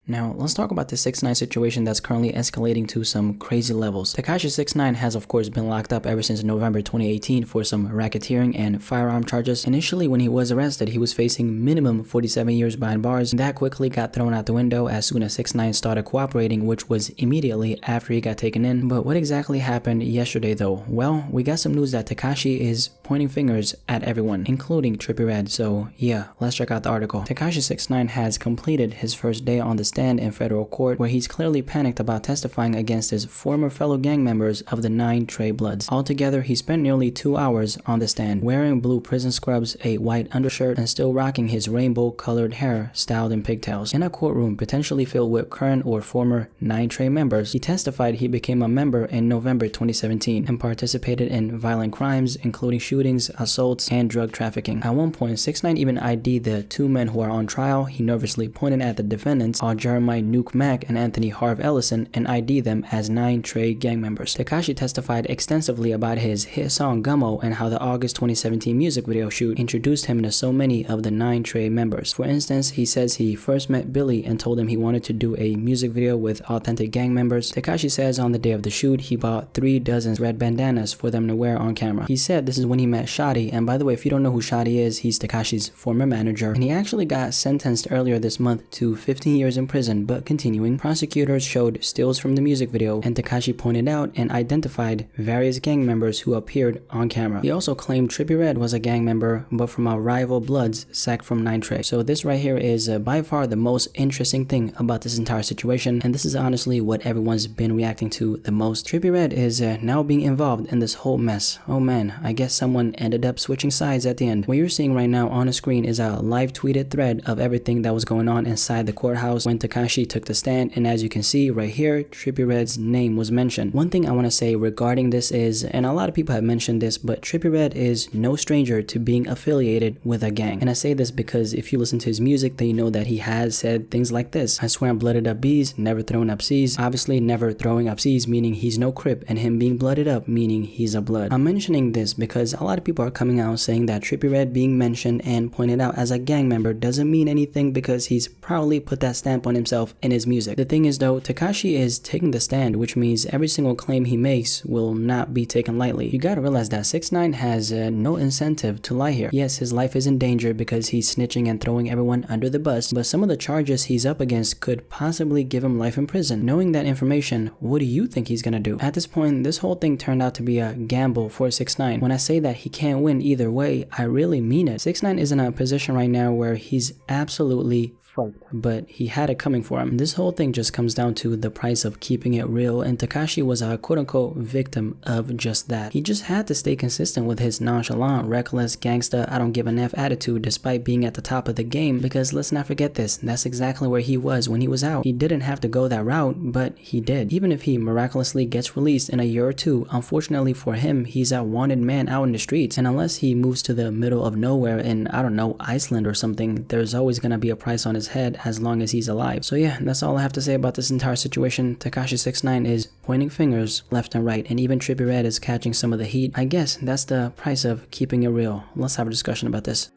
Now, let's talk about the 6ix9ine situation that's currently escalating to some crazy levels. Tekashi 6ix9ine has of course been locked up ever since November 2018 for some racketeering and firearm charges. Initially, when he was arrested, he was facing minimum 47 years behind bars, and that quickly got thrown out the window as soon as 6ix9ine started cooperating, which was immediately after he got taken in. But what exactly happened yesterday though? Well, we got some news that Tekashi is pointing fingers at everyone, including Trippie Redd. So yeah, let's check out the article. Tekashi 6ix9ine has completed his first day on the stand in federal court, where he's clearly panicked about testifying against his former fellow gang members of the 9 Trey Bloods. Altogether, he spent nearly 2 hours on the stand, wearing blue prison scrubs, a white undershirt, and still rocking his rainbow-colored hair styled in pigtails. In a courtroom potentially filled with current or former 9 Trey members, he testified he became a member in November 2017 and participated in violent crimes, including shootings, assaults, and drug trafficking. At one point, 6ix9ine even ID'd the 2 men who are on trial. He nervously pointed at the defendants, Jeremiah Nuke Mack and Anthony Harv Ellison, and ID them as 9 Trey gang members. Tekashi testified extensively about his hit song Gummo and how the August 2017 music video shoot introduced him to so many of the 9 Trey members. For instance, he says he first met Billy and told him he wanted to do a music video with authentic gang members. Tekashi says on the day of the shoot, he bought 3 dozen red bandanas for them to wear on camera. He said this is when he met Shotty, and by the way, if you don't know who Shotty is, he's Tekashi's former manager, and he actually got sentenced earlier this month to 15 years in prison. But continuing, prosecutors showed stills from the music video, and Tekashi pointed out and identified various gang members who appeared on camera. He also claimed Trippie Redd was a gang member, but from our rival Bloods, sacked from 9 Trey. So this right here is by far the most interesting thing about this entire situation, and this is honestly what everyone's been reacting to the most. Trippie Redd is now being involved in this whole mess. Oh man, I guess someone ended up switching sides at the end. What you're seeing right now on the screen is a live tweeted thread of everything that was going on inside the courthouse when Tekashi took the stand, and as you can see right here, Trippie Redd's name was mentioned. One thing I want to say regarding this is, and a lot of people have mentioned this, but Trippie Redd is no stranger to being affiliated with a gang. And I say this because if you listen to his music, then you know that he has said things like this: I swear I'm blooded up B's, never thrown up C's. Obviously never throwing up C's meaning he's no Crip, and him being blooded up meaning he's a Blood. I'm mentioning this because a lot of people are coming out saying that Trippie Redd being mentioned and pointed out as a gang member doesn't mean anything because he's proudly put that stamp on himself in his music. The thing is though, Tekashi is taking the stand, which means every single claim he makes will not be taken lightly. You gotta realize that 6ix9ine has no incentive to lie here. Yes, his life is in danger because he's snitching and throwing everyone under the bus, but some of the charges he's up against could possibly give him life in prison. Knowing that information, what do you think he's gonna do? At this point, this whole thing turned out to be a gamble for 6ix9ine. When I say that he can't win either way, I really mean it. 6ix9ine is in a position right now where he's absolutely fucked, but he had it coming for him. This whole thing just comes down to the price of keeping it real, and Tekashi was a quote-unquote victim of just that. He just had to stay consistent with his nonchalant, reckless, gangsta, I don't give an F attitude despite being at the top of the game, because let's not forget this, that's exactly where he was when he was out. He didn't have to go that route, but he did. Even if he miraculously gets released in a year or two, unfortunately for him, he's a wanted man out in the streets, and unless he moves to the middle of nowhere in, I don't know, Iceland or something, there's always gonna be a price on his head as long as he's alive. So yeah, that's all I have to say about this entire situation. Tekashi 6ix9ine is pointing fingers left and right, and even Trippie Redd is catching some of the heat. I guess that's the price of keeping it real. Let's have a discussion about this.